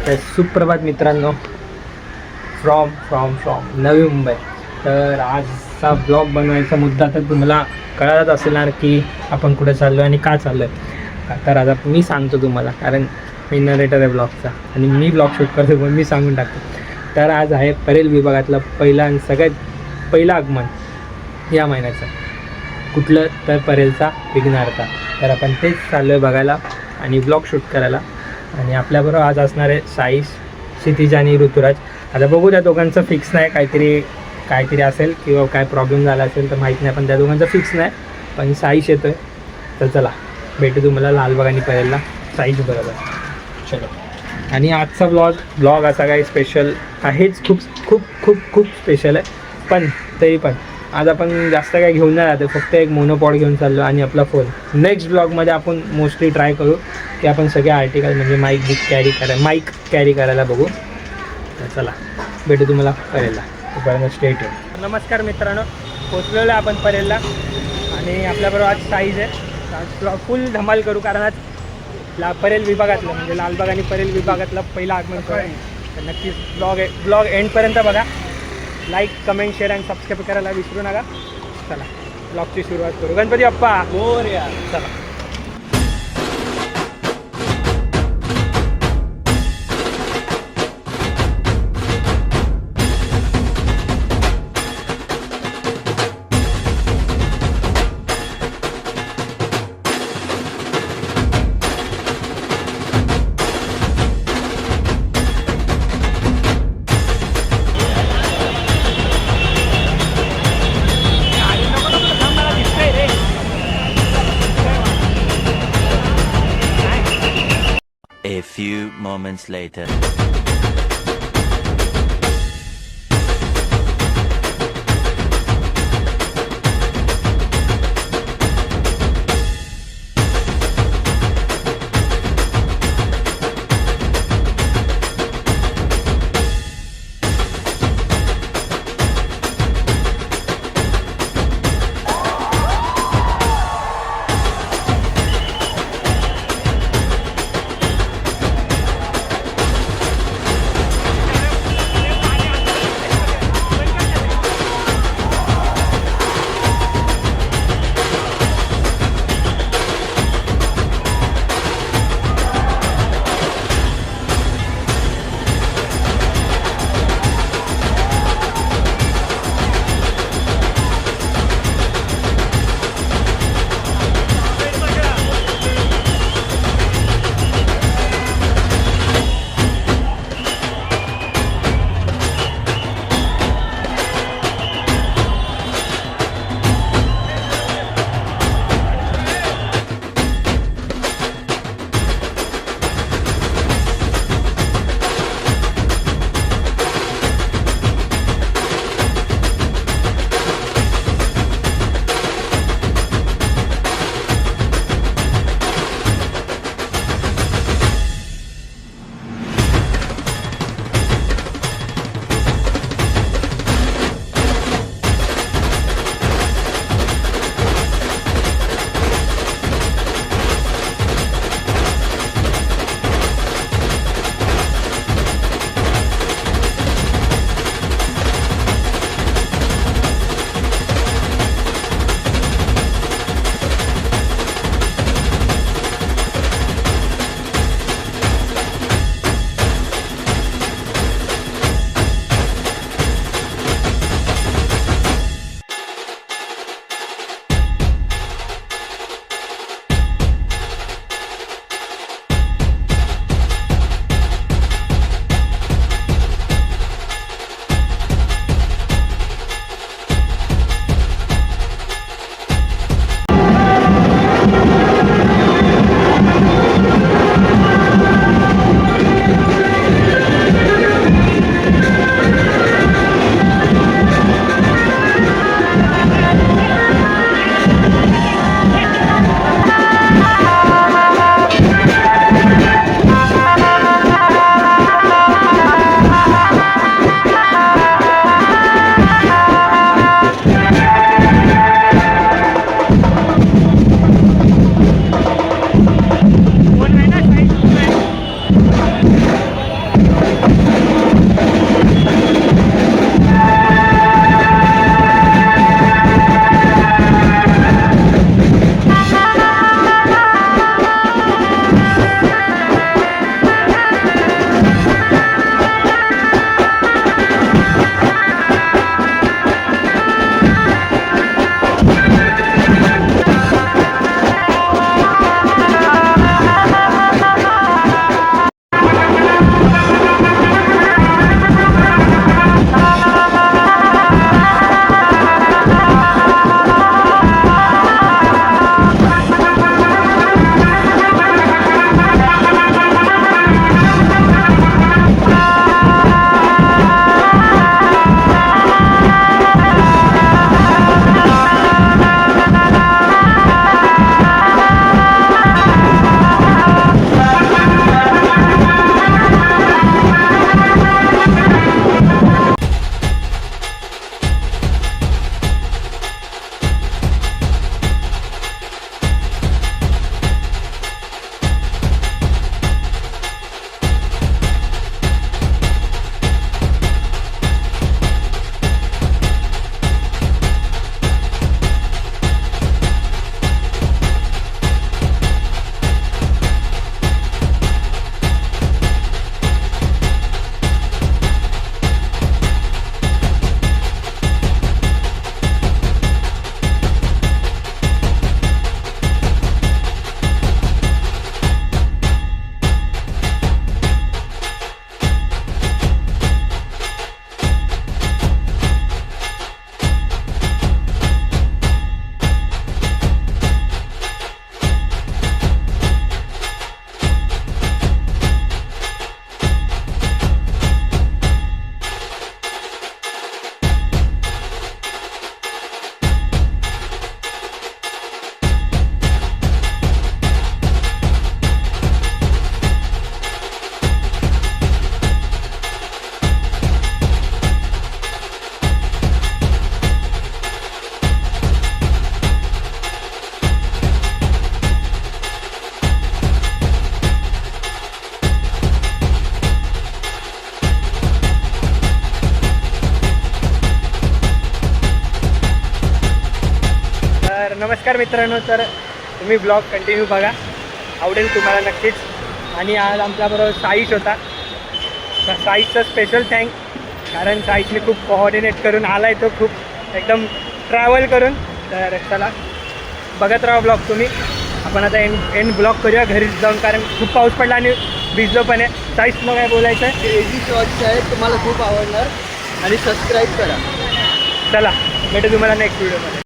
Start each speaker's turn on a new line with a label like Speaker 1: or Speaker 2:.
Speaker 1: तर सुप्रभात मित्रांनो, from from from Navi Mumbai. तर आजचा ब्लॉग बनवायचा मुद्दा तर तुम्हाला कळत असणार की आपण कुठे चाललो आणि का चाललो आहे. तर आता मी सांगतो तुम्हाला, कारण मी नरेटर आहे ब्लॉगचा आणि मी ब्लॉग शूट करतो पण मी सांगून टाकतो. तर आज आहे परेल विभागातलं पहिलं आणि सगळ्यात पहिलं आगमन या महिन्याचं. कुठलं तर परेलचा विघ्नार्था. तर आपण तेच चाललो आहे बघायला आणि ब्लॉग शूट करायला. आणि आपल्याबरोबर आज असणार आहे साईश, क्षितिज आणि ऋतुराज. आता बघू, त्या दोघांचं फिक्स नाही, काहीतरी असेल किंवा काय प्रॉब्लेम झाला असेल तर माहीत नाही, पण त्या दोघांचं फिक्स नाही. पण साईश येतो आहे, तर चला भेटू तुम्हाला लालबाग आणि परेलला साईश बरोबर. चलो. आणि आजचा ब्लॉग असा काही स्पेशल आहेच, खूप खूप खूप खूप स्पेशल आहे. पण तरी पण आज आपण जास्त काही घेऊन नाही राहतो, फक्त एक मोनोपॉड घेऊन चाललो आणि आपला फोन. नेक्स्ट ब्लॉगमध्ये आपण मोस्टली ट्राय करू की आपण सगळे आर्टिकल म्हणजे माईक कॅरी करायला बघू. तर चला भेटू तुम्हाला परेलला. तोपर्यंत स्टे ट्यून. नमस्कार मित्रांनो, पोचलेलो आहे आपण परेलला आणि आपल्याबरोबर आज साईज आहे. आज ब्लॉग फुल धमाल करू, कारण आज परेल विभागातलं म्हणजे लालबाग आणि परेल विभागातलं पहिलं आगमन आहे. तर नक्कीच ब्लॉग एंडपर्यंत बघा. लाईक, कमेंट, शेअर आणि सबस्क्राईब करायला विसरू नका. चला ब्लॉगची सुरुवात करू. गणपती बाप्पा मोरया. चला.
Speaker 2: A few moments later.
Speaker 1: नमस्कार मित्रांनो, तर तुम्ही ब्लॉग कंटिन्यू बघा, आवडेल तुम्हाला नक्कीच. आणि आज आमच्याबरोबर साईश होता. तर साईशचं स्पेशल थँक, कारण साईशने खूप कोऑर्डिनेट करून आला आहे तो, खूप एकदम ट्रॅव्हल करून. तर चला बघत राहा ब्लॉग तुम्ही. आपण आता एंड ब्लॉग करूया घरीच जाऊन, कारण खूप पाऊस पडला आणि भिजलो पण आहे. साईश मग काय बोलायचं आहे?
Speaker 3: क्रेझी शॉर्ट्स आहेत, तुम्हाला खूप आवडणार आणि सबस्क्राईब करा.
Speaker 1: चला भेटू तुम्हाला नेक्स्ट व्हिडिओमध्ये.